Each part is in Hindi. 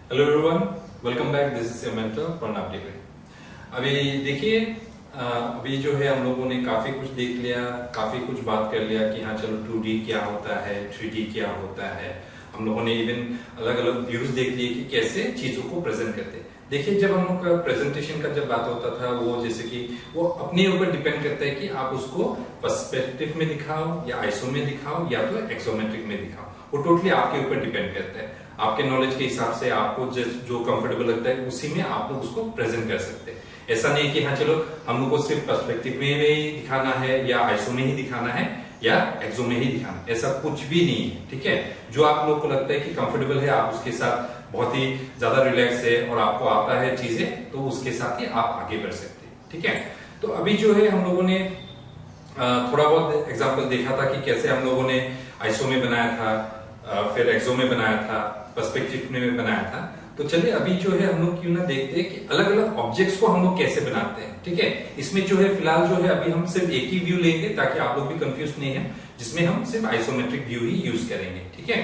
Hello everyone, welcome back. This is your mentor Pranav Tikare. अभी देखिए, अभी जो है हम लोगों ने काफी कुछ देख लिया, काफी कुछ बात कर लिया कि हाँ चलो 2D क्या होता है, 3D क्या होता है। हम लोगों ने इवन अलग अलग व्यूज देख लिए कि कैसे चीजों को प्रेजेंट करते हैं। देखिए, जब हम लोग का प्रेजेंटेशन का जब बात होता था, वो जैसे कि वो अपने ऊपर डिपेंड करता है कि आप उसको पर्सपेक्टिव में दिखाओ या आइसो में दिखाओ या तो एक्सोमेट्रिक में दिखाओ। वो टोटली आपके ऊपर डिपेंड करता है। आपके नॉलेज के हिसाब से आपको जो कंफर्टेबल लगता है उसी में आप लोग उसको प्रेजेंट कर सकते हैं। ऐसा नहीं कि हाँ चलो हम लोग को सिर्फ पर्सपेक्टिव में ही दिखाना है या आइसो में ही दिखाना है या एक्सो में ही दिखाना है, ऐसा कुछ भी नहीं है। ठीक है, जो आप लोग को लगता है कि कंफर्टेबल है, आप उसके साथ बहुत ही ज्यादा रिलैक्स है और आपको आता है चीजें, तो उसके साथ ही आप आगे बढ़ सकते हैं। ठीक है, तो अभी जो है हम लोगों ने थोड़ा बहुत एग्जाम्पल देखा था कि कैसे हम लोगों ने आइसो में बनाया था, फिर एक्सो में बनाया था, पर्सपेक्टिव में बनाया था। तो चलिए अभी जो है हम लोग क्यों ना देखते हैं कि अलग अलग ऑब्जेक्ट्स को हम लोग कैसे बनाते हैं। ठीक है, इसमें जो है फिलहाल जो है अभी हम सिर्फ एक ही व्यू लेंगे ताकि आप लोग भी कंफ्यूज नहीं है, जिसमें हम सिर्फ आइसोमेट्रिक व्यू ही यूज करेंगे। ठीक है,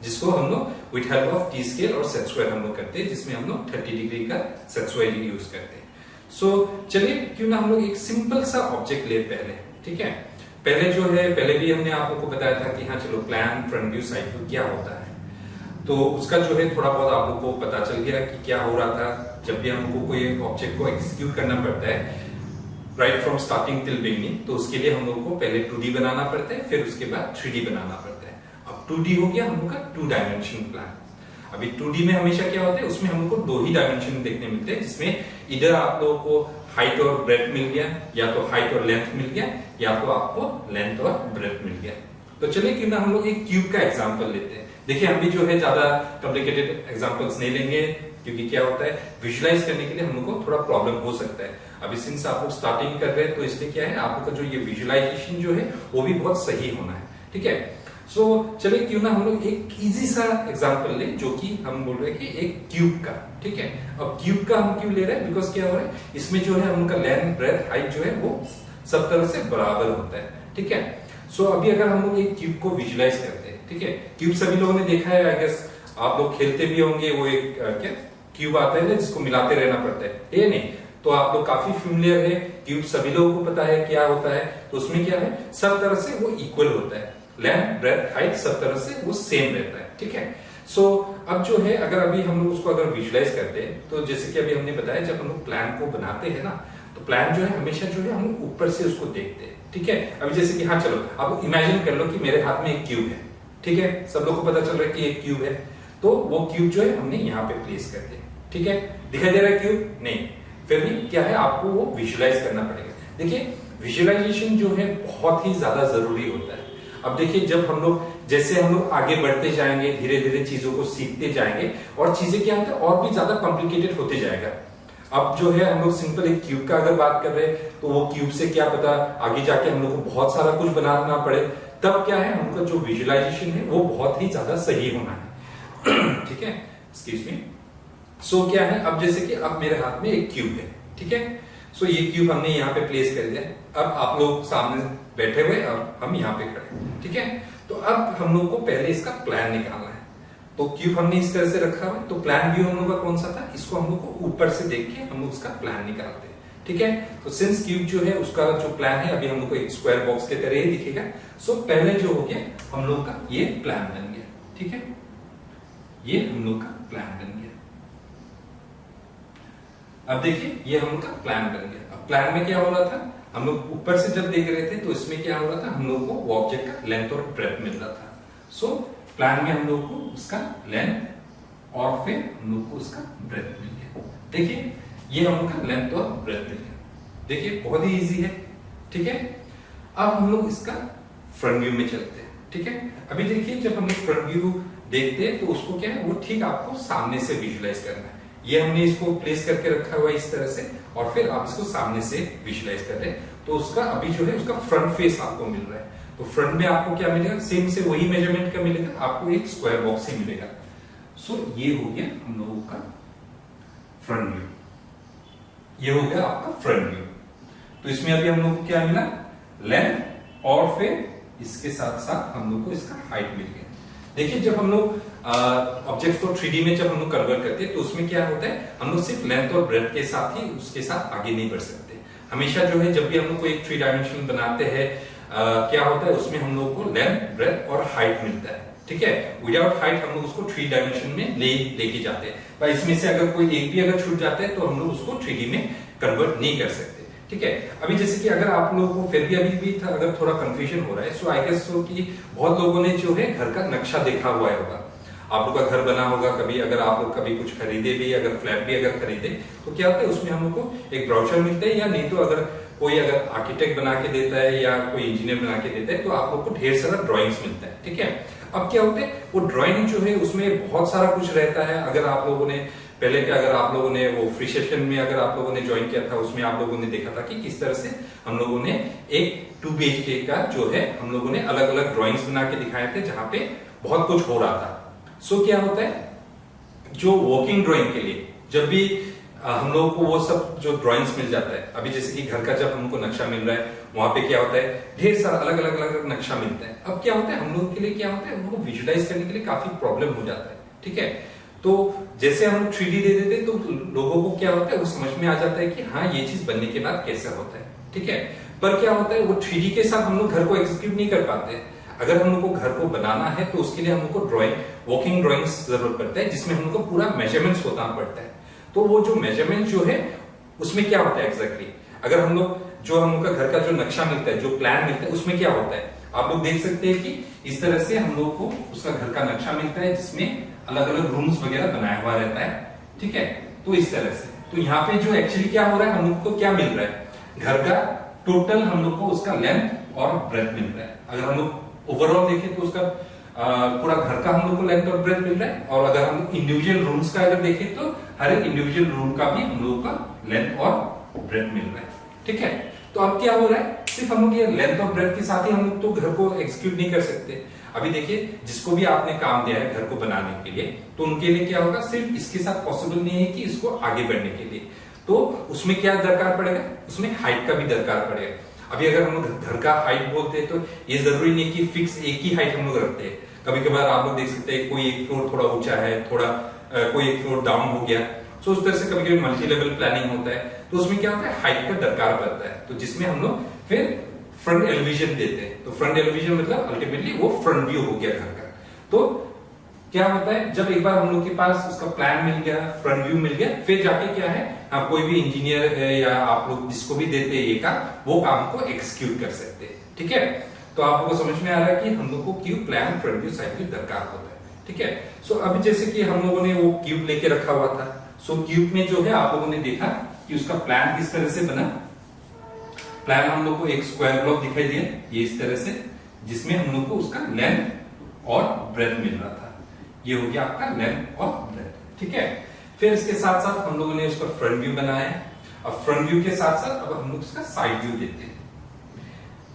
जिसको हम लोग with help of T scale और सेट स्क्वायर हम लोग करते हैं, जिसमें हम लोग 30 डिग्री का सेट स्क्वायर यूज करते हैं। सो चलिए क्यों ना हम लोग एक सिंपल सा ऑब्जेक्ट ले पहले। ठीक है, पहले जो है पहले भी हमने आप लोग को बताया था कि हाँ चलो plan, front view, side view क्या होता है। तो उसका जो है थोड़ा बहुत आप लोग को पता चल गया कि क्या हो रहा था जब भी हमको कोई ऑब्जेक्ट को एग्जीक्यूट करना पड़ता है right from starting till beginning. तो उसके लिए हम लोग को पहले 2D बनाना पड़ता है, फिर उसके बाद 3D बनाना पड़ता है। अब 2D हो गया हम लोग का 2 डायमेंशन प्लान। अभी 2D में हमेशा क्या होता है, उसमें हम लोग को 2 ही डायमेंशन देखने मिलते हैं, जिसमें इधर आप लोगों को हाइट और ब्रेथ मिल गया, या तो हाइट और लेंथ मिल गया, या तो आपको लेंथ और ब्रेथ मिल गया। तो चलिए क्यों ना हम लोग एक क्यूब का एग्जांपल लेते हैं। देखिए हम भी जो है ज्यादा कॉम्प्लिकेटेड एग्जांपल्स नहीं लेंगे, क्योंकि क्या होता है विजुलाइज करने के लिए हम लोग को थोड़ा प्रॉब्लम हो सकता है। अभी सिंस आप लोग स्टार्टिंग कर रहे हैं, तो इसलिए क्या है आप लोग का जो ये विजुलाइजेशन जो है वो भी बहुत सही होना है। ठीक है, सो चलिए क्यों ना हम लोग एक इजी सा एग्जांपल ले, जो कि हम बोल रहे हैं कि एक क्यूब का। ठीक है, अब क्यूब का हम क्यों ले रहे हैं, बिकॉज क्या हो रहा है इसमें जो है उनका लेंथ, ब्रेथ, हाइट जो है वो सब तरह से बराबर होता है। ठीक है, सो अभी अगर हम लोग एक क्यूब को विजुलाइज करते हैं, ठीक है, क्यूब सभी लोगों ने देखा है, आई गेस आप लोग खेलते भी होंगे, वो एक क्या क्यूब आता है ना जिसको मिलाते रहना पड़ता है, ये नहीं, तो आप लोग काफी फेमिलियर है, क्यूब सभी लोगों को पता है क्या होता है। तो उसमें क्या है सब तरह से वो इक्वल होता है, लेंथ, ब्रेथ, हाइट सब तरह से वो सेम रहता है। ठीक है, सो अब जो है अगर अभी हम लोग उसको अगर विजुलाइज करते हैं, तो जैसे कि अभी हमने बताया जब हम लोग प्लान को बनाते हैं ना, तो प्लान जो है हमेशा जो है हम लोग ऊपर से उसको देखते हैं। ठीक है, अभी जैसे कि हाँ चलो अब इमेजिन कर लो कि मेरे हाथ में एक क्यूब है। ठीक है, सब लोग को पता चल रहा है कि एक क्यूब है, तो वो क्यूब जो है हमने यहाँ पे प्लेस कर दिया। ठीक है, दिखाई दे रहा है क्यूब? नहीं, फिर भी क्या है आपको वो विजुलाइज करना पड़ेगा। देखिए विजुलाइजेशन जो है बहुत ही ज्यादा जरूरी होता है। अब देखिए जब हम लोग जैसे हम लोग आगे बढ़ते जाएंगे, धीरे धीरे चीजों को सीखते जाएंगे और चीजें क्या होता है और भी ज्यादा कॉम्प्लिकेटेड होते जाएगा। अब जो है हम लोग सिंपल एक क्यूब का अगर बात कर रहे हैं, तो वो क्यूब से क्या पता आगे जाके हम लोग को बहुत सारा कुछ बनाना पड़े, तब क्या है हमका जो विजुलाइजेशन है वो बहुत ही ज्यादा सही होना है। ठीक है, एक्सक्यूज मी। सो क्या है अब जैसे कि अब मेरे हाथ में एक क्यूब है। ठीक है, सो ये क्यूब हमने यहाँ पे प्लेस कर दिया। अब आप लोग सामने बैठे हुए, अब हम यहाँ पे खड़े। ठीक है, तो अब हम लोग को पहले इसका प्लान निकालना है। तो क्यूब हमने इस तरह से रखा हुआ, तो प्लान व्यू हम लोग का कौन सा था, इसको हम लोग को ऊपर से देख के हम लोग उसका प्लान निकालते हैं। ठीक है, तो सिंस क्यूब जो है उसका जो प्लान है अभी हम लोग को एक स्क्वायर बॉक्स के तरह ही दिखेगा। सो पहले जो हो गया हम लोग का ये प्लान बन गया। ठीक है, ये हम लोग का प्लान बन गया। अब देखिए ये हम लोग का प्लान बन गया। अब प्लान में क्या हो रहा था, हम लोग ऊपर से जब देख रहे थे तो इसमें क्या हो रहा था, हम लोग को वो ऑब्जेक्ट का लेंथ और ब्रेथ मिल रहा था। सो प्लान में हम लोग को उसका लेंथ और फिर हम लोग को उसका ब्रेथ मिल गया। देखिए ये हम लोग का लेंथ और ब्रेथ मिल गया। देखिए बहुत ही इजी है। ठीक है, अब हम लोग इसका फ्रंट व्यू में चलते हैं। ठीक है, अभी देखिए जब हम लोग फ्रंट व्यू देखते हैं तो उसको क्या है वो ठीक आपको सामने से विजुलाइज करना है। ये हमने इसको प्लेस करके रखा हुआ है इस तरह से, और फिर आप इसको सामने से विजुलाइज कर रहे हैं, तो उसका अभी जो है उसका फ्रंट फेस आपको मिल रहा है। तो फ्रंट में आपको क्या मिलेगा, सेम से वही मेजरमेंट का मिलेगा, आपको एक स्क्वायर बॉक्स ही मिलेगा। सो ये हो गया हम लोगों का फ्रंट व्यू, ये हो गया आपका फ्रंट व्यू। तो इसमें अभी हम लोग को क्या मिला, लेंथ और फिर इसके साथ साथ हम लोग को इसका हाइट मिल गया। देखिए जब हम लोग ऑब्जेक्ट को 3D में जब हम लोग कन्वर्ट करते हैं तो उसमें क्या होता है, हम लोग सिर्फ लेंथ और ब्रेथ के साथ ही उसके साथ आगे नहीं बढ़ सकते। हमेशा जो है जब भी हम लोग को एक 3 डायमेंशन बनाते हैं क्या होता है उसमें हम लोग को लेंथ, ब्रेथ और हाइट मिलता है, ठीक है। विदाउट हाइट हम लोग उसको 3 डायमेंशन में लेके जाते हैं, पर इसमें से अगर कोई एक भी अगर छूट जाता है तो हम लोग उसको 3D में कन्वर्ट नहीं कर सकते, ठीक है। अभी जैसे कि अगर आप लोगों को फिर भी अभी भी अगर थोड़ा कंफ्यूजन हो रहा है, सो आई गेस सो कि बहुत लोगों ने जो है घर का नक्शा देखा हुआ होगा, आप लोग का घर बना होगा कभी, अगर आप लोग कभी कुछ खरीदे भी, अगर फ्लैट भी अगर खरीदे तो क्या होता है उसमें हम लोग को एक ब्राउचर मिलता है, या नहीं तो अगर कोई अगर आर्किटेक्ट बना के देता है या कोई इंजीनियर बना के देता है तो आप लोग को ढेर सारा ड्राइंग्स मिलता है, ठीक है। अब क्या होता है वो ड्राइंग जो है उसमें बहुत सारा कुछ रहता है। अगर आप लोगों ने पहले क्या, अगर आप लोगों ने वो फ्री सेशन में अगर आप लोगों ने ज्वाइन किया था उसमें आप लोगों ने देखा था कि किस तरह से हम लोगों ने एक 2 BHK का जो है हम लोगों ने अलग अलग ड्राइंग्स बना के दिखाए थे जहां पे बहुत कुछ हो रहा था। सो क्या होता है जो वर्किंग ड्राइंग के लिए जब भी हम लोगों को वो सब जो ड्राइंग्स मिल जाता है, अभी जैसे कि घर का जब हमको नक्शा मिल रहा है वहां पे क्या होता है ढेर सारा अलग अलग नक्शा मिलता है। अब क्या होता है हम लोगों के लिए क्या होता है उनको विजुअलाइज करने के लिए काफी प्रॉब्लम हो जाता है, ठीक है। तो जैसे हम 3D दे देते तो लोगों को क्या होता है वो समझ में आ जाता है कि हाँ ये चीज बनने के बाद कैसा होता है, ठीक है। पर क्या होता है वो 3D के साथ हम लोग घर को एग्जीक्यूट नहीं कर पाते। अगर हम लोग को घर को बनाना है तो उसके लिए हम लोग को ड्राइंग, वर्किंग ड्राइंग्स जरूरत पड़ता है जिसमें हम लोग को पूरा मेजरमेंट्स होना पड़ता है। तो वो जो मेजरमेंट जो है उसमें क्या होता है एग्जैक्टली, अगर हम लोग जो हम लोग का घर का जो नक्शा मिलता है, जो प्लान मिलता है, उसमें क्या होता है आप लोग देख सकते हैं कि इस तरह से हम लोग को उसका घर का नक्शा मिलता है जिसमें अलग अलग रूम्स वगैरह बनाया हुआ रहता है, ठीक है। तो इस तरह से तो यहाँ पे जो एक्चुअली क्या हो रहा है हम लोग को क्या मिल रहा है, घर का टोटल हम लोग को उसका लेंथ और ब्रेथ मिल रहा है। अगर हम लोग ओवरऑल देखें तो उसका पूरा घर का हम लोग को लेंथ और ब्रेथ मिल रहा है, और अगर हम इंडिविजुअल रूम्स का अगर देखें तो हर एक इंडिविजुअल रूम का भी हम लोग का लेंथ और ब्रेथ मिल रहा है, ठीक है। तो अब क्या हो रहा है सिर्फ हम लोग ये लेंथ और ब्रेथ के साथ ही हम लोग तो घर को एग्जीक्यूट नहीं कर सकते। अभी देखिए जिसको भी आपने काम दिया है घर को बनाने के लिए तो उनके लिए क्या होगा, सिर्फ इसके साथ पॉसिबल नहीं है कि इसको आगे बढ़ने के लिए, तो उसमें क्या दरकार पड़ेगा, उसमें हाइट का भी दरकार पड़ेगा। अभी अगर हम लोग घर का हाइट बोलते हैं तो ये जरूरी नहीं कि फिक्स एक ही हाइट हम लोग रखते हैं। कभी कभार आप लोग देख सकते हैं कोई एक फ्लोर थोड़ा ऊंचा है, थोड़ा कोई एक फ्लोर डाउन हो गया, तो उस तरह से कभी कभी मल्टी लेवल प्लानिंग होता है तो उसमें क्या होता है हाइट का दरकार पड़ता है, तो जिसमें हम लोग फिर फ्रंट एलिवेशन देते हैं। तो फ्रंट एलिवेशन मतलब अल्टीमेटली वो फ्रंट व्यू हो गया घर का। तो क्या होता है जब एक बार हम लोग के पास उसका प्लान मिल गया, फ्रंट व्यू मिल गया, फिर जाके क्या है कोई भी इंजीनियर या आप लोग जिसको भी देते हैं ये काम, वो काम को एक्सिक्यूट कर सकते हैं, ठीक है। तो आप लोगों को समझ में आ रहा है कि हम लोग को cube, plan, front view, side view दरकार होता है, ठीक है। सो अभी जैसे कि हम लोगों ने वो क्यूब लेके रखा हुआ था, सो क्यूब में जो है आप लोगों ने देखा कि उसका प्लान किस तरह से बना। प्लान हम लोग को एक स्क्वायर ब्लॉक दिखाई दिया ये इस तरह से, जिसमें हम लोग को उसका लेंथ और ब्रेथ मिल रहा था। ये हो गया आपका लेंथ और ब्रेथ, ठीक है। फिर इसके साथ साथ हम लोगों ने उसका फ्रंट व्यू बनाया। अब फ्रंट व्यू के साथ साथ अब हम लोग उसका साइड व्यू देते हैं।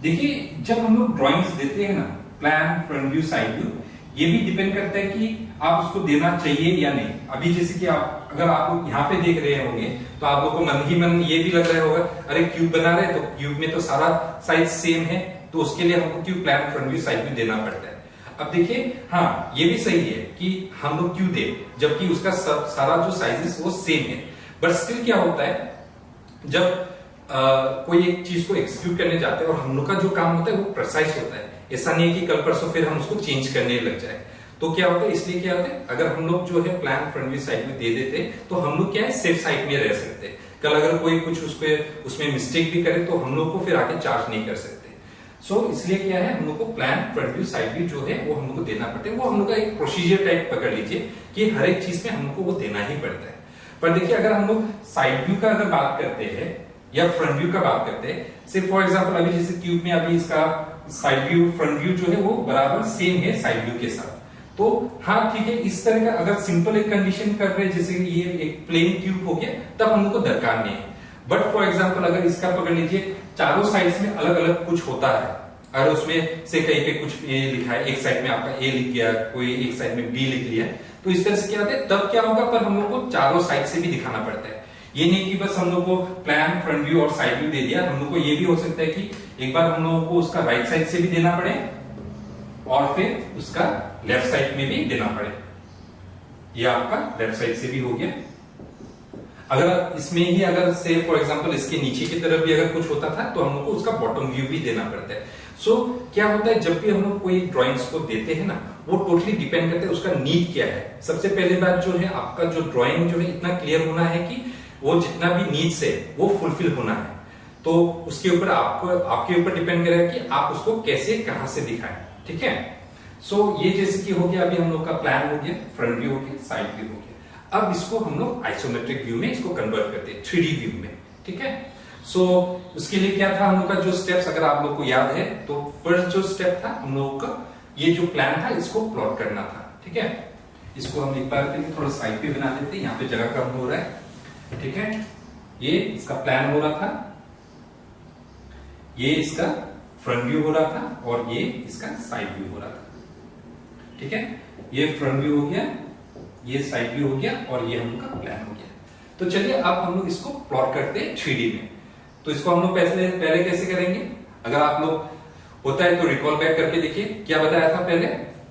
देखिए जब हम लोग ड्राइंग्स देते हैं ना, plan, front view, side view, ये भी डिपेंड करता है कि आप उसको देना चाहिए या नहीं। अभी जैसे कि आप अगर आप लोग यहाँ पे देख रहे होंगे तो आप लोग को मन ही मन ये भी लग रहा होगा अरे क्यूब बना रहे हैं तो क्यूब में तो सारा साइज सेम है, तो उसके लिए हमको cube, plan, front view, side view देना पड़ता है। अब देखिए हाँ ये भी सही है कि हम लोग क्यों दे जबकि उसका सारा जो साइजेस वो सेम है, बट स्टिल क्या होता है जब कोई एक चीज को एग्जीक्यूट करने जाते हैं और हम लोग का जो काम होता है वो प्रिसाइज होता है। ऐसा नहीं है कि कल परसों फिर हम उसको चेंज करने लग जाए। तो क्या होता है इसलिए क्या होता है अगर हम लोग जो है plan, front view, side view दे देते तो हम लोग क्या है सेफ साइड में रह सकते। कल अगर कोई कुछ उसमें मिस्टेक भी करे तो हम लोग को फिर आके चार्ज नहीं कर सकते। सो इसलिए क्या है हम लोग को plan, front view, side view जो है वो हम लोग को देना पड़ता है। वो हम लोग का एक प्रोसीजर टाइप पकड़ लीजिए कि हर एक चीज में हम लोग को वो देना ही पड़ता है। पर देखिए अगर हम लोग साइड व्यू का अगर बात करते हैं या फ्रंट व्यू का बात करते हैं, सिर्फ फॉर एग्जांपल अभी जैसे क्यूब में अभी इसका साइड व्यू, फ्रंट व्यू जो है वो बराबर सेम है साइड व्यू के साथ, तो हाँ ठीक है। इस तरह का अगर सिंपल एक कंडीशन कर रहे हैं जैसे ये एक प्लेन क्यूब हो गया तब हम लोग को दरकार नहीं है। बट फॉर एग्जांपल अगर इसका पकड़ लीजिए चारों साइड्स में अलग अलग कुछ होता है, अगर उसमें से कहीं पे कुछ ए लिखा है, एक साइड में आपका ए लिख गया, कोई एक साइड में बी लिख लिया, तो इस तरह से क्या होता है तब क्या होगा पर हम लोग को चारों साइड से भी दिखाना पड़ता है। ये नहीं कि बस हम लोग को प्लान, फ्रंट व्यू और साइड व्यू दे दिया, हम लोग को ये भी हो सकता है कि एक बार हम लोगों को उसका राइट साइड से भी देना पड़े और फिर उसका लेफ्ट साइड में भी देना पड़े। ये आपका लेफ्ट साइड से भी हो गया। अगर इसमें ही अगर से फॉर एग्जांपल इसके नीचे की तरफ भी अगर कुछ होता था तो हम लोग को उसका बॉटम व्यू भी देना पड़ता है। सो क्या होता है, जब भी हम लोग कोई ड्राइंग्स को देते हैं ना, वो टोटली डिपेंड करता है उसका नीड क्या है। सबसे पहले बात जो है, आपका जो ड्राइंग जो है इतना क्लियर होना है कि वो जितना भी नीड्स है वो फुलफिल होना है। तो उसके ऊपर आपके ऊपर डिपेंड करेगा कि आप उसको कैसे कहां से दिखाएं। ठीक है। सो ये जैसे कि हो गया, अभी हम लोग का प्लान हो गया, फ्रंट व्यू हो गया, साइड व्यू हो गया। अब इसको हम लोग आइसोमेट्रिक व्यू में इसको कन्वर्ट करते हैं, 3D व्यू में। ठीक है। सो उसके लिए क्या था हम लोग का जो स्टेप्स, अगर आप लोग को याद है तो फर्स्ट जो स्टेप था हम लोग का, ये जो प्लान था इसको प्लॉट करना था। ठीक है। इसको हम एक बार थोड़ा साइड पे बना देते हैं, यहाँ पे जगह कम हो रहा है। ठीक है। ये इसका प्लान हो रहा था, ये इसका फ्रंट व्यू हो रहा था और ये इसका साइड व्यू हो रहा था। ठीक है। ये फ्रंट व्यू हो गया, ये साइड व्यू हो गया और ये हम लोग का प्लान हो गया। तो चलिए अब हम लोग इसको प्लॉट करते हैं 3D में। तो इसको हम लोग पहले कैसे करेंगे, अगर आप लोग होता है तो रिकॉल बैक करके देखिए क्या बताया था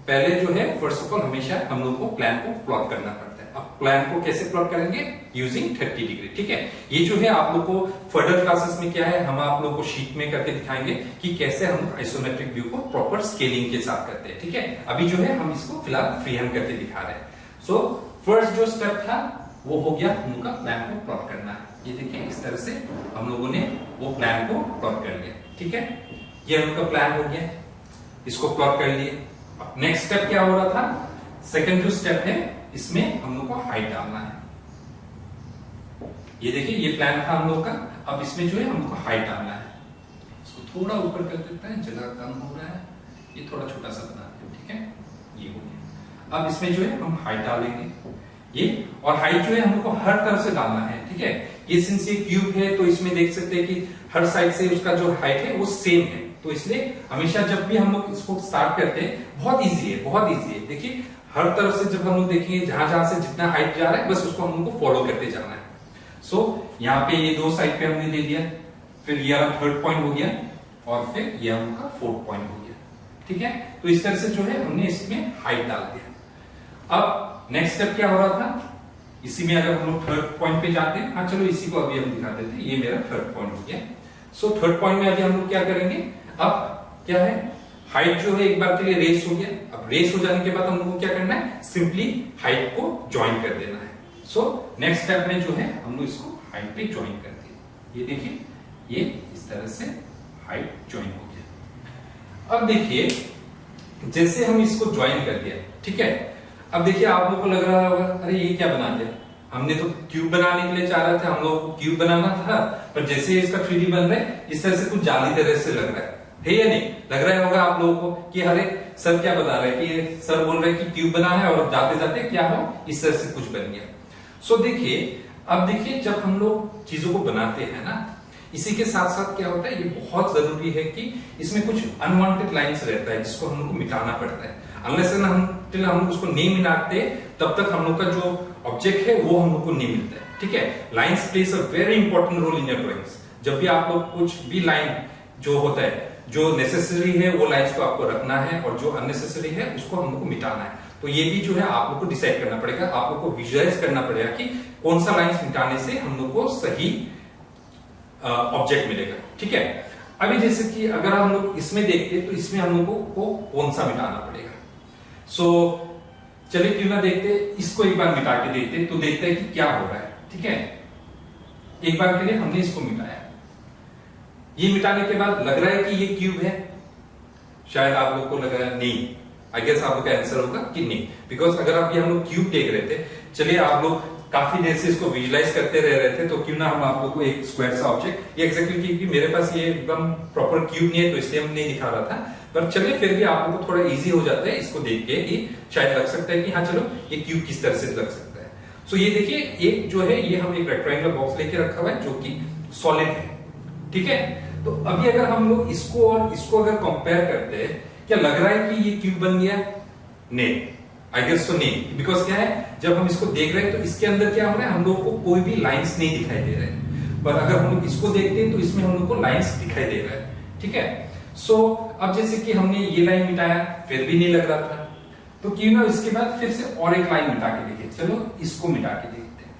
पहले जो है फर्स्ट ऑफ ऑल हमेशा हम लोग को प्लान को प्लॉट करना पड़ता है। अब प्लान को कैसे प्लॉट करेंगे, यूजिंग 30 डिग्री। ठीक है। ये जो है आप लोग को फर्दर क्लासेस में क्या है, हम आप लोग को शीट में करके दिखाएंगे कि कैसे हम आइसोमेट्रिक व्यू को प्रॉपर स्केलिंग के साथ करते हैं। ठीक है। अभी जो है हम इसको फिलहाल फ्री हैंड करके दिखा रहे हैं। सो फर्स्ट जो स्टेप था वो हो गया, हम लोग का प्लान को प्लॉट करना है। ये देखिए इस तरह से हम लोगों ने वो प्लान को प्लॉट कर लिया। ठीक है। ये हम लोग का प्लान हो गया, इसको प्लॉट कर लिए। अब नेक्स्ट स्टेप क्या हो रहा था, सेकंड जो स्टेप है इसमें हम लोग को हाइट डालना है। ये देखिए ये प्लान था हम लोग का, अब इसमें जो है हम लोग को हाइट डालना है। इसको थोड़ा ऊपर कर देते हैं, जगह कम हो रहा है, ये थोड़ा छोटा सा बनाते हैं। ठीक है। ये हो गया। अब इसमें जो है हम हाइट डालेंगे ये, और हाइट जो है हम लोग को हर तरफ से डालना है। ठीक है। ये सिंस ये क्यूब है तो इसमें देख सकते हैं कि हर साइड से उसका जो हाइट है वो सेम है। तो इसलिए हमेशा जब भी हम लोग इसको स्टार्ट करते हैं, बहुत इजी है, बहुत इजी है। देखिए हर तरफ से जब हम लोग देखेंगे जहां जहां से जितना हाइट जा रहा है बस उसको हम लोग को फॉलो करते जाना है। सो यहाँ पे ये दो साइड पे हमने ले लिया, फिर ये थर्ड पॉइंट हो गया और फिर ये हमका फोर्थ पॉइंट हो गया। ठीक है। तो इस तरह से जो है हमने इसमें हाइट डाल दिया। अब नेक्स्ट स्टेप क्या हो रहा था, इसी में अगर हम लोग थर्ड पॉइंट पे जाते हैं, हाँ चलो इसी को अभी हम दिखा देते हैं। ये मेरा थर्ड पॉइंट हो गया। सो थर्ड पॉइंट में अभी हम लोग क्या करेंगे, अब क्या है, हाइट जो है एक बार के लिए रेस हो गया। अब रेस हो जाने के बाद हम लोग को क्या करना है, सिंपली हाइट को ज्वाइन कर देना है। सो नेक्स्ट स्टेप में जो है हम लोग इसको हाइट पे ज्वाइन कर दिए। ये देखिए ये इस तरह से हाइट ज्वाइन हो गया। अब देखिए जैसे हम इसको ज्वाइन कर दिया, ठीक है। अब देखिए आप लोगों को लग रहा होगा अरे ये क्या बना दिया, हमने तो क्यूब बनाने के लिए चाह रहे थे, हम लोग को क्यूब बनाना था, पर जैसे इसका 3D बन रहा है इस तरह से कुछ जाली तरह से लग रहा है या नहीं लग रहा होगा आप लोगों को कि अरे सर क्या बता रहे हैं, कि सर बोल रहे हैं कि क्यूब बनाना है और जाते जाते क्या हो इस तरह से कुछ बन गया। सो देखिए अब देखिए जब हम लोग चीजों को बनाते हैं ना, इसी के साथ साथ क्या होता है, ये बहुत जरूरी है कि इसमें कुछ अनवांटेड लाइंस रहता है जिसको हम लोग को मिटाना पड़ता है। अनलेस हम उसको नहीं मिटाते तब तक हम लोग का जो ऑब्जेक्ट है वो हम लोग को नहीं मिलता है। ठीक है। Lines place a very important role in your drawings. जब भी आप लोग कुछ भी लाइन जो होता है, जो नेसेसरी है वो लाइंस को आपको रखना है और जो अननेसेसरी है उसको हम लोग को मिटाना है। तो ये भी जो है आप लोग को डिसाइड करना पड़ेगा, आप लोग को विजुअलाइज करना पड़ेगा कि कौन सा लाइंस मिटाने से हम लोग को सही ऑब्जेक्ट मिलेगा। ठीक है। अभी जैसे कि अगर हम लोग इसमें देखते हैं तो इसमें हम लोगों को कौन सा मिटाना पड़ेगा। सो चलिए क्यों ना देखते, इसको एक बार मिटा के देखते तो देखते हैं कि क्या हो रहा है। ठीक है। एक बार के लिए हमने इसको मिटाया, ये मिटाने के बाद लग रहा है कि ये क्यूब है, शायद आप लोग को लग रहा है नहीं, आई गेस आप लोग का आंसर होगा कि नहीं, बिकॉज अगर आप ये हम लोग क्यूब देख रहे थे, चलिए आप लोग काफी देर से इसको विजुलाइज करते रह रहे थे तो क्यों ना हम आप लोग को एक स्क्वायर सा ऑब्जेक्ट, ये एग्जैक्टली क्योंकि मेरे पास ये एकदम प्रॉपर क्यूब नहीं है तो इसलिए हम नहीं दिखा रहा था, पर चलिए फिर भी आप लोग को थोड़ा इजी हो जाता है इसको देख के कि शायद लग सकता है कि हाँ चलो ये क्यूब किस तरह से लग सकता है। सो ये देखिए एक जो है ये हम एक रेक्टेंगुलर बॉक्स लेके रखा हुआ है जो कि सॉलिड है। ठीक है। तो अभी अगर हम लोग इसको और इसको अगर कंपेयर करते हैं, क्या लग रहा है कि ये क्यूब बन गया? नहीं, आई गेस तो नहीं, बिकॉज क्या है जब हम इसको देख रहे हैं तो इसके अंदर क्या हो रहा है, हम लोग को कोई भी लाइंस नहीं दिखाई दे रहे हैं, पर अगर हम लोग इसको देखते हैं तो इसमें हम लोग को लाइंस दिखाई दे रहा है। ठीक है। सो अब जैसे कि हमने ये लाइन मिटाया फिर भी नहीं लग रहा था, तो क्यों ना इसके बाद फिर से और एक लाइन मिटा के देखिए। चलो इसको मिटा के देखते हैं।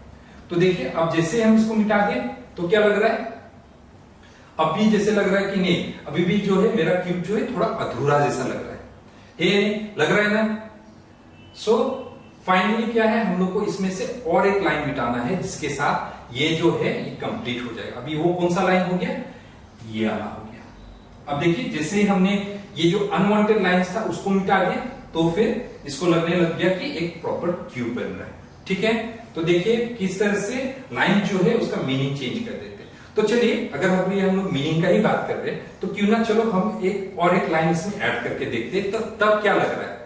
तो देखिए अब जैसे हम इसको मिटा दें तो क्या लग रहा है, अब भी जैसे लग रहा है कि नहीं, अभी भी जो है मेरा क्यूब जो है थोड़ा अधूरा जैसा लग रहा है, लग रहा है ना। सो फाइनली क्या है, हम लोग को इसमें से और एक लाइन मिटाना है जिसके साथ ये जो है ये कंप्लीट हो जाएगा। अभी वो कौन सा लाइन हो गया, ये वाला हो गया। अब देखिए जैसे ही हमने ये जो अनवांटेड लाइंस था उसको मिटा दिया तो फिर इसको लगने लग गया कि एक प्रॉपर क्यूब बन रहा है। ठीक है, तो देखिए किस तरह से लाइन जो है उसका मीनिंग चेंज कर देते हैं। तो चलिए अगर अभी हम लोग मीनिंग का ही बात कर रहे हैं तो क्यों ना चलो हम एक लाइन इसमें ऐड करके देखते हैं तब क्या लग रहा है।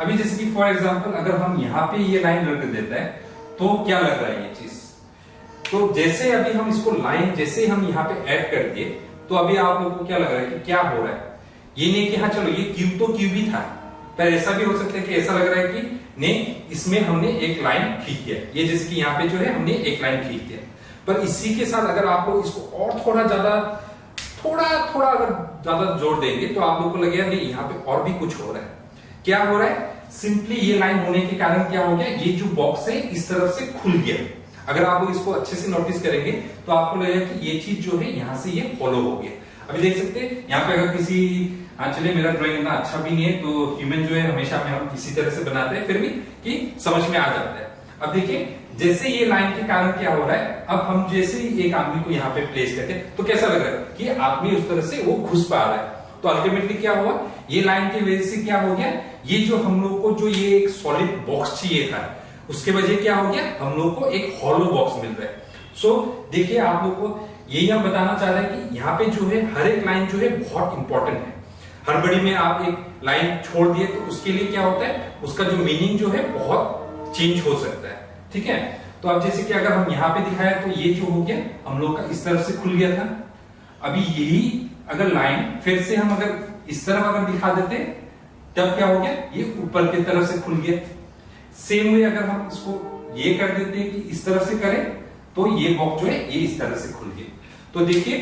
अभी जैसे कि फॉर एग्जांपल अगर हम यहाँ पे ये लाइन रख देता है तो क्या लग रहा है ये चीज। तो जैसे अभी हम इसको लाइन जैसे हम यहाँ पे ऐड कर दिए तो अभी आप लोगों को क्या लग रहा है कि क्या हो रहा है, ये नहीं कि हाँ चलो ये क्यूब तो क्यूब ही था, पर ऐसा भी हो सकता है कि ऐसा लग रहा है कि नहीं इसमें हमने एक लाइन खींच दिया। ये जैसे कि यहाँ पे जो है हमने एक लाइन खींच दिया, पर इसी के साथ अगर आप लोग इसको और थोड़ा अगर ज्यादा जोड़ देंगे तो आप लोगों को लगेगा नहीं यहाँ पे और भी कुछ हो रहा है। क्या हो रहा है, सिंपली ये लाइन होने के कारण क्या हो गया, ये जो बॉक्स है इस तरफ से खुल गया। अगर आप लोग इसको अच्छे से नोटिस करेंगे तो आपको लगेगा कि ये चीज जो है यहाँ से ये फॉलो हो गया। अभी देख सकते हैं यहाँ पे अगर किसी, हाँ चलिए मेरा ड्राइंग इतना अच्छा भी नहीं है तो ह्यूमन जो है हमेशा हम इसी तरह से बनाते हैं फिर भी कि समझ में आ जाता है। अब देखिए जैसे ये लाइन के कारण क्या हो रहा है, अब हम जैसे ही एक आदमी को यहाँ पे प्लेस करते हैं तो कैसा लग रहा है कि आदमी उस तरह से वो घुस पा रहा है। तो अल्टीमेटली क्या हुआ, ये लाइन की वजह से क्या हो गया, ये जो हम लोग को जो ये एक सॉलिड बॉक्स चाहिए था उसके वजह क्या हो गया, हम लोग को एक हॉलो बॉक्स मिल रहा है। सो देखिए आप लोग को यही हम बताना चाह रहे हैं कि यहाँ पे जो है हर एक लाइन जो है बहुत इंपॉर्टेंट है। हड़बड़ी में आप एक लाइन छोड़ दिए तो उसके लिए क्या होता है, उसका जो मीनिंग जो है बहुत चेंज हो सकता है। ठीक है, तो अब जैसे कि अगर हम यहाँ पे दिखाया तो ये जो हो गया हम लोग का इस तरफ से खुल गया था। अभी यही अगर लाइन फिर से हम अगर इस तरफ अगर दिखा देते तब क्या हो गया, ये ऊपर की तरफ से खुल गया। सेम वे अगर हम इसको ये कर देते हैं कि इस तरफ से करें तो ये बॉक्स जो है ये इस तरह से खुल गया। तो देखिए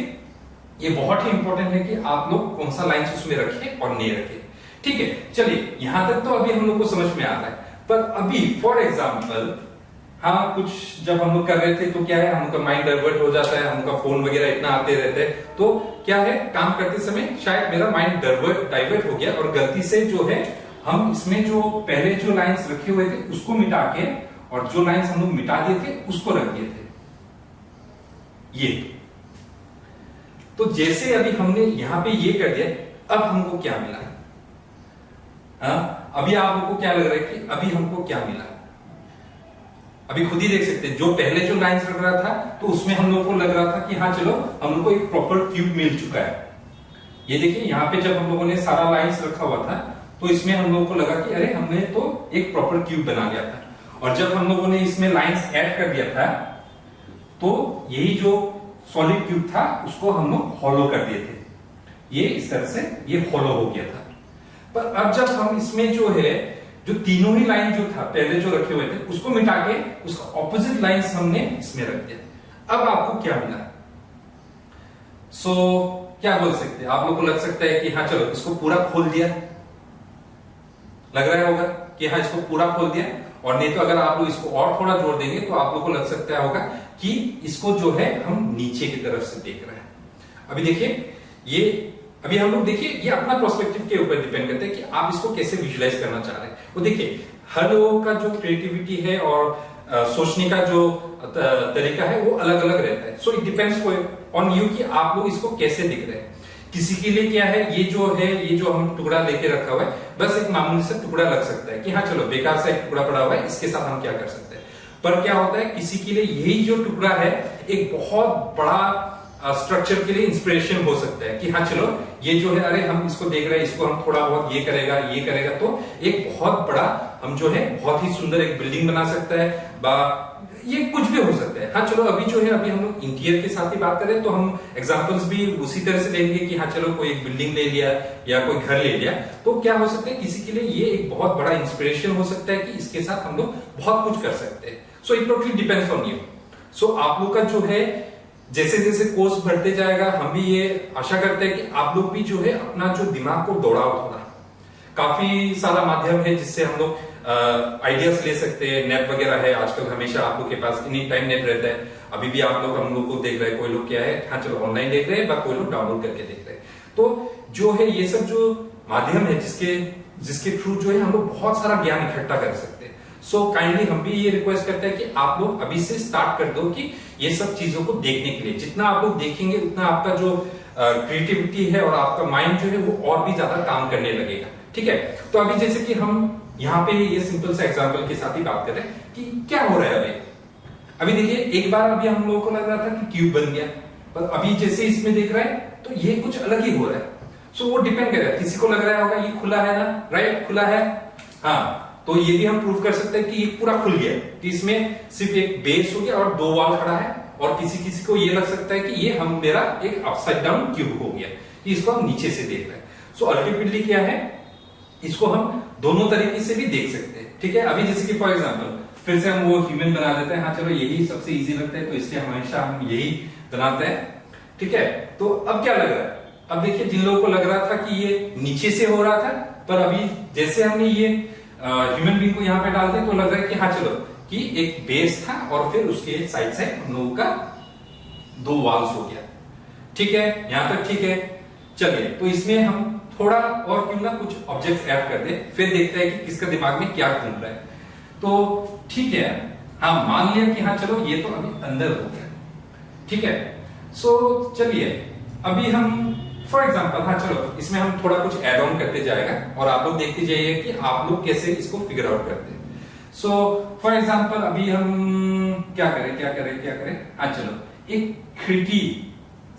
ये बहुत ही इंपॉर्टेंट है कि आप लोग कौन सा लाइन उसमें रखें और नहीं रखें। ठीक है, चलिए यहां तक तो अभी हम लोग को समझ में आ रहा है, पर अभी फॉर एग्जाम्पल हाँ कुछ जब हम लोग कर रहे थे तो क्या है, हमका माइंड डाइवर्ट हो जाता है, हमका फोन वगैरह इतना आते रहते हैं, तो क्या है काम करते समय शायद मेरा माइंड डाइवर्ट हो गया और गलती से जो है हम इसमें जो पहले जो लाइंस रखे हुए थे उसको मिटा के और जो लाइंस हम लोग मिटा दिए थे उसको रख दिए थे ये। तो जैसे अभी हमने यहां पे ये कर दिया, अब हमको क्या मिला, अभी आप लोगों को क्या लग रहा है कि अभी हमको क्या मिला, अभी खुद ही देख सकते हैं। जो पहले जो लाइंस लग रहा था तो उसमें हम लोग को लग रहा था कि हाँ चलो हम लोग को एक प्रॉपर क्यूब मिल चुका है। ये देखिए यहाँ पे जब हम लोगों ने सारा लाइंस रखा हुआ था तो इसमें हम लोगों को लगा कि अरे हमने तो एक प्रॉपर क्यूब बना लिया था, और जब हम लोगों ने इसमें लाइंस ऐड कर दिया था तो यही जो सॉलिड क्यूब था उसको हम लोग हॉलो कर दिए थे, ये इस तरह से ये हॉलो हो गया था। पर अब जब हम इसमें जो है जो तीनों ही लाइन जो था पहले जो रखे हुए थे उसको मिटा के उसका ऑपोजिट लाइंस हमने इसमें रख दिया। अब आपको क्या मिला, सो क्या बोल सकते हैं, आप लोग को लग सकता है कि हाँ चलो इसको पूरा खोल दिया, लग रहा होगा कि हाँ इसको पूरा खोल दिया, और नहीं तो अगर आप लोग इसको और थोड़ा जोड़ देंगे तो आप लोग को लग सकता होगा कि इसको जो है हम नीचे की तरफ से देख रहे हैं। अभी देखिए ये अभी हम लोग देखिए ये अपना पर्सपेक्टिव के ऊपर डिपेंड करते हैं कि आप इसको कैसे विजुलाइज करना चाह रहे हैं। वो देखिए हर लोगों का जो क्रिएटिविटी है और सोचने का जो तरीका है वो अलग अलग रहता है। So it depends on you कि आप लोग इसको कैसे दिख रहे हैं। किसी के लिए क्या है, ये जो हम टुकड़ा लेके रखा हुआ है बस एक मामूली सा टुकड़ा लग सकता है कि हाँ चलो बेकार सा एक टुकड़ा पड़ा हुआ है, इसके साथ हम क्या कर सकते हैं। पर क्या होता है किसी के लिए यही जो टुकड़ा है एक बहुत बड़ा स्ट्रक्चर के लिए इंस्पिरेशन हो सकता है कि हाँ चलो ये जो है अरे हम इसको देख रहे हैं, इसको हम थोड़ा बहुत ये करेगा तो एक बहुत बड़ा हम जो है बहुत ही सुंदर एक बिल्डिंग बना सकता है, ये कुछ भी हो सकता है। हाँ चलो अभी जो है अभी हम लोग इंटीरियर के साथ ही बात करें तो हम एग्जांपल्स भी उसी तरह से लेंगे कि हाँ चलो कोई एक बिल्डिंग ले लिया या कोई घर ले लिया तो क्या हो सकता है किसी के लिए ये एक बहुत बड़ा इंस्पिरेशन हो सकता है कि इसके साथ हम लोग बहुत कुछ कर सकते हैं। So it totally depends on you. So आप लोग का जो है जैसे जैसे कोर्स बढ़ते जाएगा हम भी ये आशा करते हैं कि आप लोग भी जो है अपना जो दिमाग को दौड़ाओ थोड़ा, काफी सारा माध्यम है जिससे हम लोग आइडियाज ले सकते हैं। नेट वगैरह है आजकल, हमेशा आप लोग के पास एनी टाइम नेट रहता है। अभी भी आप लोग हम लोग को देख रहे हैं, कोई लोग क्या है, हाँ चलो ऑनलाइन देख रहे हैं, कोई लोग डाउनलोड करके देख रहे हैं। तो जो है ये सब जो माध्यम है जिसके थ्रू जो है हम लोग बहुत सारा ज्ञान इकट्ठा कर सकते हैं। सो काइंडली हम भी ये रिक्वेस्ट करते हैं कि आप लोग अभी से स्टार्ट कर दो कि ये सब चीजों को देखने के लिए, जितना आप लोग देखेंगे उतना आपका जो क्रिएटिविटी है और आपका माइंड जो है वो और भी ज्यादा काम करने लगेगा। ठीक है, तो अभी जैसे कि हम यहाँ पे ये सिंपल सा एग्जांपल के साथ ही बात कर रहे हैं कि क्या हो रहा है अभी देखिए, एक बार अभी हम लोगों को लग रहा था कि क्यूब बन गया, पर अभी जैसे इसमें देख रहे हैं तो ये कुछ अलग ही हो रहा है। सो वो डिपेंड करेगा, किसी को लग रहा होगा ये खुला है ना, राइट, खुला है, हाँ, तो ये भी हम प्रूव कर सकते हैं कि ये पूरा खुल गया, कि इसमें सिर्फ एक बेस हो गया और दो वॉल खड़ा है। और किसी को ये लग सकता है कि ये मेरा एक अपसाइड डाउन क्यूब हो गया, कि इसको हम नीचे से देख रहे हैं। सो अल्टीमेटली क्या है, इसको हम दोनों तरीके से भी देख सकते हैं। ठीक है, अभी जैसे कि फॉर एग्जांपल फिर से हम वो ह्यूमन बना देते हैं, हाँ चलो यही सबसे इजी लगता है तो इसलिए हमेशा हम यही बनाते हैं। ठीक है, तो अब क्या लग रहा है, अब देखिए जिन लोगों को लग रहा था कि ये नीचे से हो रहा था, पर अभी जैसे हमने ये ह्यूमन बीइंग को यहाँ पे डाल दिया तो लग रहा है कि हाँ चलो कि एक बेस था और फिर उसके साइड से हम लोगों का दो वॉल्स हो गया। ठीक है, यहां तक ठीक है। चलिए, तो इसमें हम थोड़ा और क्यों ना कुछ ऑब्जेक्ट्स ऐड कर दे, फिर देखते हैं कि किसका दिमाग में क्या घूम रहा है। तो ठीक है, हाँ मान लिया कि हाँ चलो ये तो अभी अंदर हो गया। ठीक है, सो चलिए अभी हम फॉर एग्जांपल, हाँ चलो इसमें हम थोड़ा कुछ ऐड ऑन करते जाएगा और आप लोग देखते जाइए कि आप लोग कैसे इसको फिगर आउट करते हैं। सो फॉर एग्जांपल अभी हम क्या करें, हाँ चलो एक खिड़की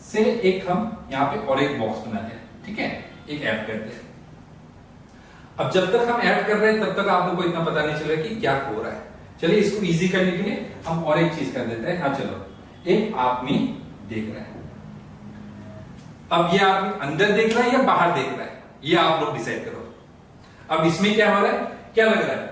से एक हम यहाँ पे और एक बॉक्स बना दें। ठीक है, एक ऐड करते हैं। अब जब तक हम ऐड कर रहे हैं तब तक आप लोग को इतना पता नहीं चल रहा कि क्या हो रहा है। चलिए इसको इजी करने के लिए हम और एक चीज कर देते हैं। हाँ चलो, एक आदमी देख रहा है। अब ये आदमी अंदर देख रहा है या बाहर देख रहा है, ये आप लोग डिसाइड करो। अब इसमें क्या हो रहा है, क्या लग रहा है,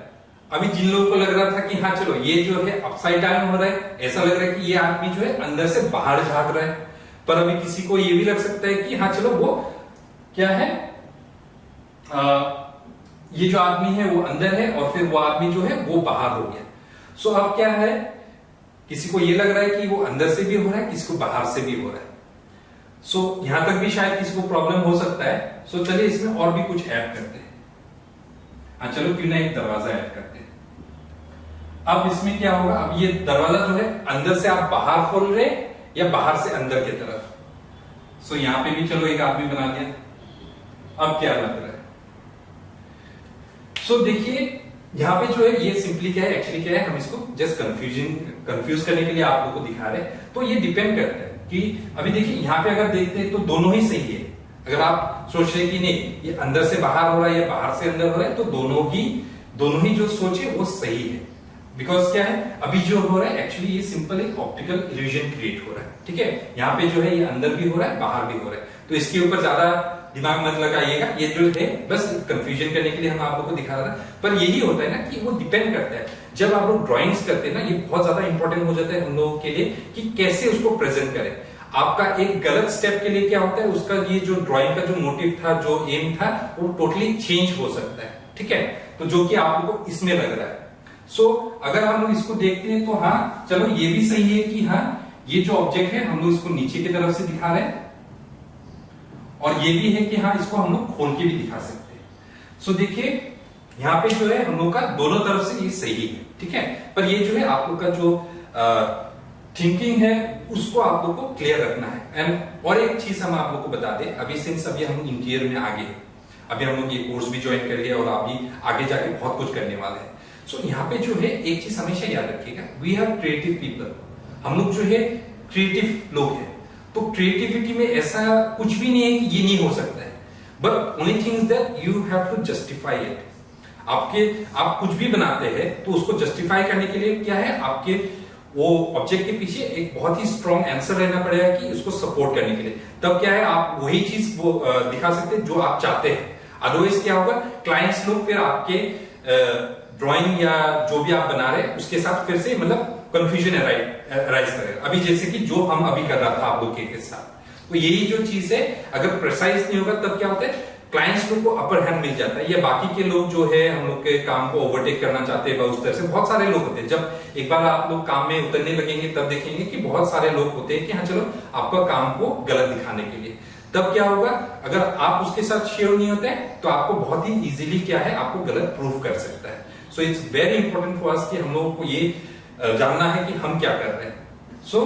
अभी जिन लोगों को लग रहा था कि हाँ चलो ये जो है अपसाइड डाउन हो रहा है, ऐसा लग रहा है कि ये आदमी जो है अंदर से बाहर झांक रहा है। पर अभी किसी को ये भी लग सकता है कि हाँ चलो वो क्या है, ये जो आदमी है वो अंदर है और फिर वो आदमी जो है वो बाहर हो गया। सो अब क्या है, किसी को ये लग रहा है कि वो अंदर से भी हो रहा है, किसी को बाहर से भी हो रहा है। सो यहां तक भी शायद किसी को प्रॉब्लम हो सकता है। सो चलिए इसमें और भी कुछ ऐड करते हैं। हाँ चलो क्यों ना एक दरवाजा ऐड करते हैं। अब इसमें क्या होगा, अब ये दरवाजा जो है अंदर से आप बाहर खोल रहे या बाहर से अंदर की तरफ। सो यहां पे भी चलो एक आदमी बना दिया। अब क्या लग रहा है, सो देखिए यहां पे जो है ये सिंपली क्या है, एक्चुअली क्या है, हम इसको जस्ट कंफ्यूज करने के लिए आप लोगों को दिखा रहे हैं। तो ये डिपेंड करता है कि अभी देखिए यहां पे अगर देखते हैं तो दोनों ही सही है। अगर आप सोच रहे कि नहीं ये अंदर से बाहर हो रहा है या बाहर से अंदर हो रहा है, तो दोनों ही जो सोचे वो सही है। बिकॉज क्या है, अभी जो हो रहा है एक्चुअली ये सिंपल एक ऑप्टिकल इल्यूजन क्रिएट हो रहा है। ठीक है, यहाँ पे जो है ये अंदर भी हो रहा है बाहर भी हो रहा है, तो इसके ऊपर ज्यादा दिमाग मत लगाइएगा। ये जो है बस कंफ्यूजन करने के लिए हम आप लोगों को दिखा रहा था। पर यही होता है ना कि वो डिपेंड करता है, जब आप लोग ड्राइंग्स करते हैं ना, ये बहुत ज्यादा इंपॉर्टेंट हो जाता है हम लोगों के लिए कि कैसे उसको प्रेजेंट करें। आपका एक गलत स्टेप के लिए क्या होता है, उसका ये जो ड्राइंग का जो मोटिव था, जो एम था, वो टोटली चेंज हो सकता है। ठीक है, तो जो कि आप लोगों को इसमें लग रहा है। सो अगर हम लोग इसको देखते हैं तो हाँ चलो ये भी सही है कि हाँ ये जो ऑब्जेक्ट है हम लोग इसको नीचे की तरफ से दिखा रहे हैं, और ये भी है कि हाँ इसको हम लोग खोल के भी दिखा सकते हैं। सो देखिए यहाँ पे जो है हम लोग का दोनों तरफ से ये सही है। ठीक है, पर ये जो है आप लोग का जो थिंकिंग है उसको आप लोग को क्लियर रखना है। एंड और एक चीज हम आप लोग को बता दें, अभी सिंस अभी हम इंटीरियर में आगे हैं, अभी हम लोग ये कोर्स भी ज्वाइन कर लिया और अभी आगे जाके बहुत कुछ करने वाले हैं। सो यहाँ पे जो है एक चीज हमेशा याद रखिएगा, वी आर क्रिएटिव पीपल। हम लोग जो है क्रिएटिव लोग हैं, तो क्रिएटिविटी में ऐसा कुछ भी नहीं है कि ये नहीं हो सकता है, but only thing is that you have to justify it. आप कुछ भी बनाते हैं तो उसको जस्टिफाई करने के लिए क्या है, आपके वो ऑब्जेक्ट के पीछे एक बहुत ही स्ट्रॉन्ग आंसर रहना पड़ेगा कि उसको सपोर्ट करने के लिए। तब क्या है, आप वही चीज वो दिखा सकते हैं जो आप चाहते हैं। अदरवाइज क्या होगा, क्लाइंट्स लोग फिर आपके ड्राइंग या जो भी आप बना रहे हैं उसके साथ फिर से मतलब कंफ्यूजन अराइज करेगा। अभी जैसे कि जो हम अभी कर रहा था आप लोग के साथ, तो यही जो चीज है अगर प्रिसाइज नहीं होगा तब क्या होता है, क्लाइंट्स लोग को अपर हैंड मिल जाता है, या बाकी के लोग जो है हम लोग के काम को ओवरटेक करना चाहते हैं, उस तरह से बहुत सारे लोग होते हैं। जब एक बार आप लोग काम में उतरने लगेंगे तब देखेंगे कि बहुत सारे लोग होते हैं कि हाँ चलो आपका काम को गलत दिखाने के लिए। तब क्या होगा, अगर आप उसके साथ श्योर नहीं होते हैं तो आपको बहुत ही इजीली क्या है आपको गलत प्रूव कर सकता है। So it's very important for us कि हम लोगों को ये जानना है कि हम क्या कर रहे हैं। सो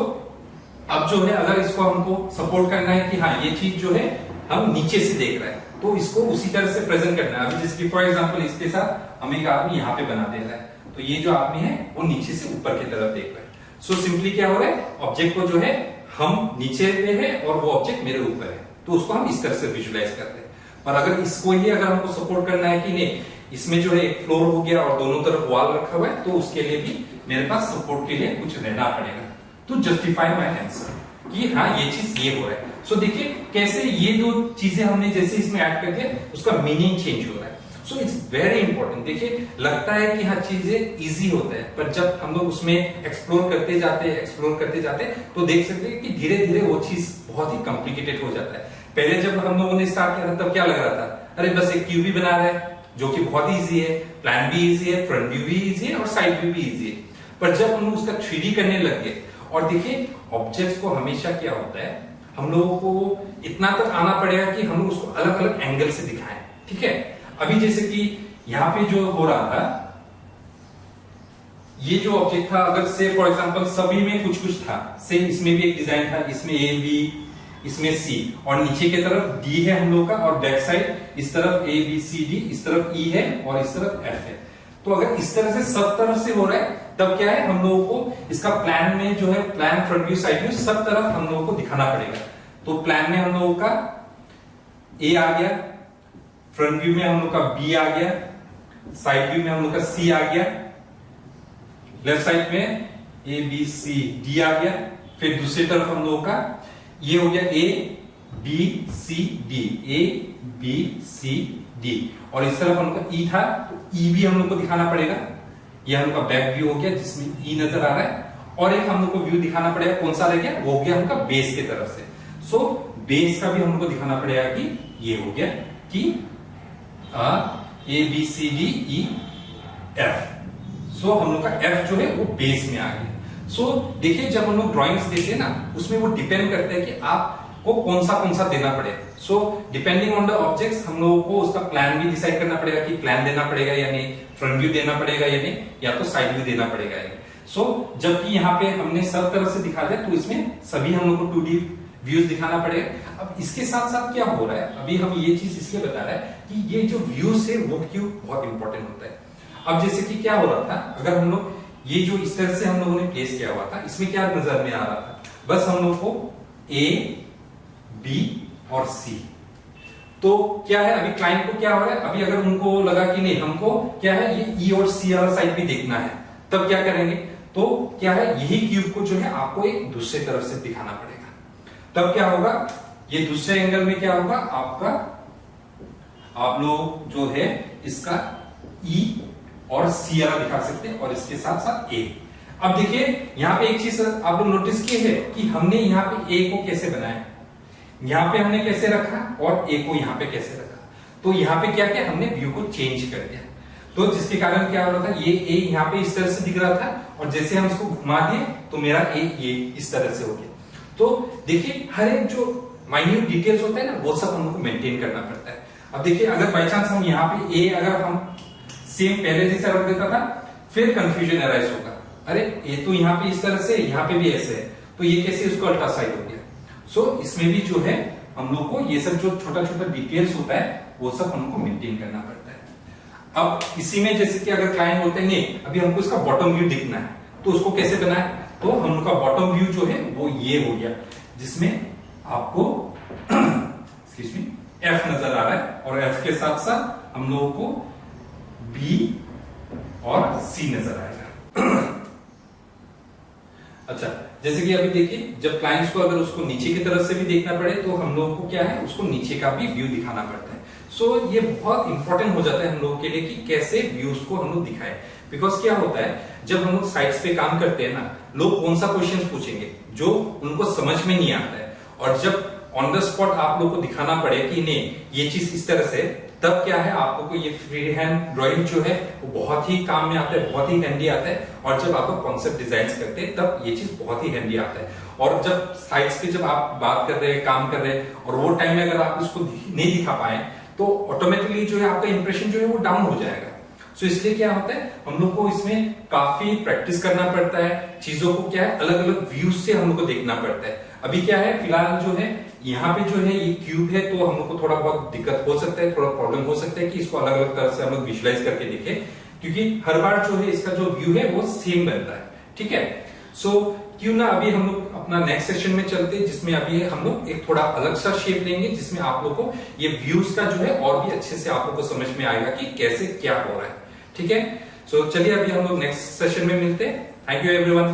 अब जो है अगर इसको हमको सपोर्ट करना है कि हाँ ये चीज जो है हम नीचे से देख रहे हैं तो इसको उसी तरह से प्रेजेंट करना है। अभी जैसे फॉर एग्जांपल इसके साथ हम एक आदमी यहाँ पे बना दे रहा है, तो ये जो आदमी है वो नीचे से ऊपर की तरफ देख रहा है। सो सिंपली क्या हो रहा है, ऑब्जेक्ट को जो है हम नीचे पे है और वो ऑब्जेक्ट मेरे ऊपर है, तो उसको हम इस तरह से विजुलाइज करते हैं। पर अगर इसको ही अगर हमको सपोर्ट करना है कि नहीं इसमें जो है एक फ्लोर हो गया और दोनों तरफ वॉल रखा हुआ है, तो उसके लिए भी मेरे पास सपोर्ट के लिए कुछ रहना पड़ेगा तो जस्टिफाई माई आंसर कि हाँ ये चीज ये हो रहा है। सो देखिए कैसे ये दो चीजें हमने जैसे इसमें ऐड कर दिया उसका मीनिंग चेंज हो रहा है। So it's very important. देखिए लगता है कि हाँ चीजें इजी होता है, पर जब हम लोग उसमें एक्सप्लोर करते जाते तो देख सकते हैं कि धीरे धीरे वो चीज बहुत ही कॉम्प्लिकेटेड हो जाता है। पहले जब हम लोगों ने स्टार्ट किया था तब क्या लग रहा था, अरे बस एक क्यूब ही बना रहे हैं जो कि बहुत ही इजी है, प्लान भी इजी है, फ्रंट व्यू भी इजी है और साइड व्यू भी इजी है। पर जब हम उसका 3D करने लग गए, और देखिए ऑब्जेक्ट्स को हमेशा क्या होता है हम लोगों को इतना तक आना पड़ेगा कि हम उसको अलग अलग एंगल से दिखाएं। ठीक है, अभी जैसे कि यहाँ पे जो हो रहा था ये जो ऑब्जेक्ट था, अगर से फॉर एग्जांपल सभी में कुछ कुछ था, से इसमें भी एक डिजाइन था, इसमें ए बी इसमें सी और नीचे की तरफ डी है हम लोग का, और बैक साइड इस तरफ ए बी सी डी, इस तरफ ई है और इस तरफ एफ है। तो अगर इस तरह से सब तरफ से हो रहा है तब क्या है हम लोगों को इसका प्लान में जो है plan front view side view सब तरफ हम लोगों को दिखाना पड़ेगा। तो प्लान में हम लोगों का ए आ गया, फ्रंट व्यू में हम लोग का बी आ गया, साइड व्यू में हम लोग का सी आ गया, लेफ्ट साइड में ए बी सी डी आ गया, फिर दूसरी तरफ हम लोगों का ये हो गया A B C D, A B C D, और इस तरफ हम लोग का ई था तो ई भी हम लोग को दिखाना पड़ेगा। ये हम लोग का बैक व्यू हो गया जिसमें ई नजर आ रहा है, और एक हम लोग को व्यू दिखाना पड़ेगा, कौन सा रह गया, वो हो गया हमका बेस की तरफ से। सो बेस का भी हम लोग को दिखाना पड़ेगा कि ये हो गया कि A B C D E F. So हम लोग का एफ जो है वो बेस में आ गया। सो देखिए जब हम लोग ड्राइंग्स देते हैं ना उसमें वो डिपेंड करता है कि आपको कौन सा देना पड़े। So depending on the objects हम लोगों को उसका प्लान भी डिसाइड करना पड़ेगा कि प्लान देना पड़ेगा या नहीं, फ्रंट व्यू देना पड़ेगा या नहीं, या तो साइड व्यू देना पड़ेगा या नहीं। सो जबकि यहाँ पे हमने सब तरह से दिखा दिया तो इसमें सभी हम लोग को 2D व्यूज दिखाना पड़ेगा। अब इसके साथ साथ क्या हो रहा है, अभी हम ये चीज इसलिए बता रहे हैं कि ये जो व्यूज है वो क्यों बहुत इंपॉर्टेंट होता है। अब जैसे कि क्या हो रहा था, अगर हम लोग ये जो इस तरह से हम लोगों ने प्लेस किया हुआ था इसमें क्या नजर में आ रहा था, बस हम लोग को ए बी और सी। तो क्या है अभी क्लाइंट को क्या हो रहा है, अभी अगर उनको लगा कि नहीं हमको क्या है ये ई और सी वाला साइड भी देखना है, तब क्या करेंगे, तो क्या है यही क्यूब को जो है आपको एक दूसरे तरफ से दिखाना पड़ेगा। तब क्या होगा, ये दूसरे एंगल में क्या होगा आपका, आप लोग जो है इसका ई और सी वाला दिखा सकते हैं और इसके साथ साथ ए। अब देखिए यहाँ पे एक चीज आप लोग नोटिस की है कि हमने यहाँ पे ए को कैसे बनाया, यहाँ पे हमने कैसे रखा और ए को यहाँ पे कैसे रखा। तो यहाँ पे क्या किया हमने व्यू को चेंज कर दिया, तो जिसके कारण क्या हो रहा था ये ए यहाँ पे इस तरह से दिख रहा था और जैसे हम इसको घुमा दिए तो मेरा ए ये इस तरह से हो गया। तो देखिए हर एक जो माइन्यूट डिटेल्स होते हैं ना वो सब हमको मेंटेन करना पड़ता है। अब देखिए अगर बाई चांस हम यहाँ पे ए अगर हम सेम पहले जैसा रख देता था फिर कंफ्यूजन अराइज होगा, अरे ये तो यहाँ पे इस तरह से यहाँ पे भी ऐसे है तो ये कैसे उसको अल्टा साइड हो गया। सो इसमें भी जो है हम लोग को ये सब जो छोटा छोटा डिटेल्स होता है वो सब हमको मेंटेन करना पड़ता है। अब इसी में जैसे कि अगर क्लाइंट बोलते हैं नहीं अभी हमको इसका बॉटम व्यू दिखना है तो उसको कैसे बनाए, तो हम लोग का बॉटम व्यू जो है वो ये हो गया जिसमें आपको एक्सक्यूज मी एफ नजर आ रहा है और एफ के साथ साथ हम लोगों को बी और सी नजर आएगा। अच्छा जैसे कि अभी देखिए जब क्लाइंट्स को अगर उसको नीचे की तरफ से भी देखना पड़े तो हम लोगों को क्या है उसको नीचे का भी व्यू दिखाना पड़ता है। सो ये बहुत इंपॉर्टेंट हो जाता है हम लोगों के लिए कि कैसे व्यूज को हम लोग दिखाएं। बिकॉज क्या होता है जब हम लोग साइट्स पे काम करते हैं ना लोग कौन सा क्वेश्चन पूछेंगे जो उनको समझ में नहीं आता है, और जब ऑन द स्पॉट आप लोग को दिखाना पड़े कि नहीं ये चीज इस तरह से, तब क्या है आप लोग को ये फ्री हैंड ड्राइंग जो है वो बहुत ही काम में आता है, बहुत ही हैंडी आता है। और जब आप लोग कॉन्सेप्ट डिजाइन करते हैं तब ये चीज बहुत ही हैंडी आता है। और जब साइट्स पे जब आप बात कर रहे हैं, काम कर रहे हैं, और वो टाइम में अगर आप इसको नहीं दिखा पाए तो ऑटोमेटिकली जो है आपका इंप्रेशन जो है वो डाउन हो जाएगा। सो इसलिए क्या होता है, हम लोग को इसमें काफी प्रैक्टिस करना पड़ता है, चीजों को क्या है अलग अलग व्यूज से हम लोग को देखना पड़ता है। अभी क्या है फिलहाल जो है यहाँ पे जो है ये क्यूब है, तो हम लोग को थोड़ा बहुत दिक्कत हो सकता है, थोड़ा प्रॉब्लम हो सकता है कि इसको अलग अलग तरह से हम लोग विजुलाइज करके देखें, क्योंकि हर बार जो है इसका जो व्यू है वो सेम बनता है। ठीक है, सो क्यों ना अभी हम लोग अपना नेक्स्ट सेशन में चलते हैं, जिसमें अभी हम लोग एक थोड़ा अलग सा शेप लेंगे, जिसमें आप लोग को ये व्यूज का जो है और भी अच्छे से आप लोग को समझ में आएगा कि कैसे क्या हो रहा है। ठीक है, सो चलिए अभी हम लोग नेक्स्ट सेशन में मिलते हैं। Thank you everyone.